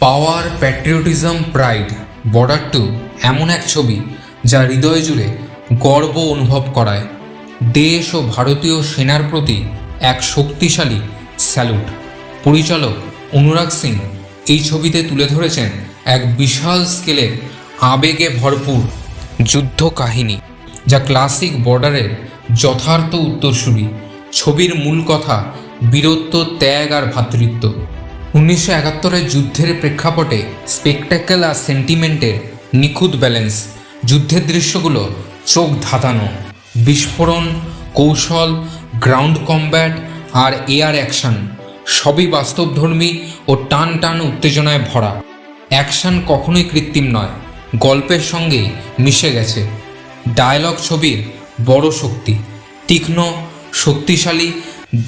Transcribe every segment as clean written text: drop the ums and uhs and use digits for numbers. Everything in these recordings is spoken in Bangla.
পাওয়ার, প্যাট্রিয়টিজম, প্রাইড, বর্ডার 2 এমন এক ছবি যা হৃদয় জুড়ে গর্ব অনুভব করায়। দেশ ও ভারতীয় সেনার প্রতি এক শক্তিশালী স্যালুট। পরিচালক অনুরাগ সিং এই ছবিতে তুলে ধরেছেন এক বিশাল স্কেলের আবেগে ভরপুর যুদ্ধ কাহিনী, যা ক্লাসিক বর্ডারের যথার্থ উত্তরসূরি। ছবির মূল কথা বীরত্ব, ত্যাগ আর ভ্রাতৃত্ব। 1971-এর যুদ্ধের প্রেক্ষাপটে স্পেকটেকল আর সেন্টিমেন্টের নিখুঁত ব্যালেন্স। যুদ্ধের দৃশ্যগুলো চোখ ধাঁধানো, বিস্ফোরণ, কৌশল, গ্রাউন্ড কমব্যাট আর এয়ার অ্যাকশন সবই বাস্তবধর্মী ও টান টান উত্তেজনায় ভরা। অ্যাকশন কখনোই কৃত্রিম নয়, গল্পের সঙ্গে মিশে গেছে। ডায়ালগ ছবির বড় শক্তি, তীক্ষ্ণ, শক্তিশালী,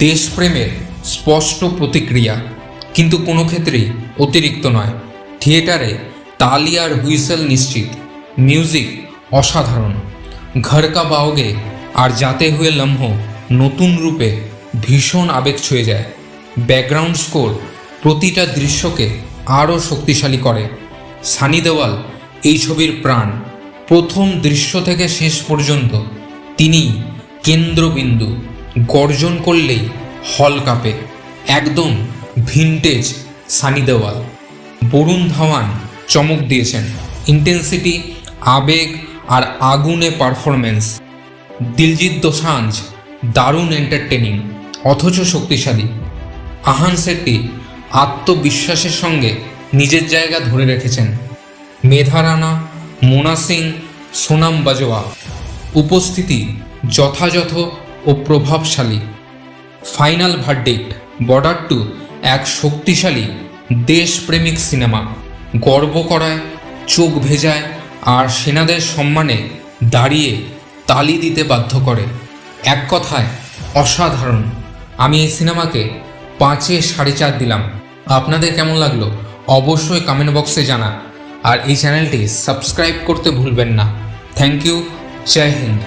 দেশপ্রেমের স্পষ্ট প্রতিক্রিয়া, কিন্তু কোনো ক্ষেত্রেই অতিরিক্ত নয়। থিয়েটারে তালি আর হুইসেল নিশ্চিত। মিউজিক অসাধারণ, ঘর কা বাওগে আর যাতে হুয়ে লম্হো নতুন রূপে ভীষণ আবেগ ছুঁয়ে যায়। ব্যাকগ্রাউন্ড স্কোর প্রতিটা দৃশ্যকে আরও শক্তিশালী করে। সানি দেওয়াল এই ছবির প্রাণ। প্রথম দৃশ্য থেকে শেষ পর্যন্ত তিনি কেন্দ্রবিন্দু। গর্জন করলেই হল কাঁপে। একদম ভিনটেজ সানি দেওয়াল। বরুণ ধাওয়ান চমক দিয়েছেন। ইন্টেন্সিটি, আবেগ আর আগুনে পারফরমেন্স। দিলজিৎ দোসাঞ্জ দারুণ এন্টারটেনিং অথচ শক্তিশালী। আহান শেট্টি আত্মবিশ্বাসের সঙ্গে নিজের জায়গা ধরে রেখেছেন। মেধা রানা, মোনা সিং, সোনাম বাজওয়া উপস্থিতি যথাযথ ও প্রভাবশালী। ফাইনাল ভার্ডিক্ট, বর্ডার 2 এক শক্তিশালী দেশপ্রেমিক সিনেমা। গর্ব করায়, চোখ ভেজায় আর সেনাদের সম্মানে দাঁড়িয়ে তালি দিতে বাধ্য করে। এক কথায় অসাধারণ। আমি এই সিনেমাকে 5-এ 4.5 দিলাম। আপনাদের কেমন লাগলো অবশ্যই কমেন্ট বক্সে জানা। আর এই চ্যানেলটি সাবস্ক্রাইব করতে ভুলবেন না। Thank you. জয় হিন্দ।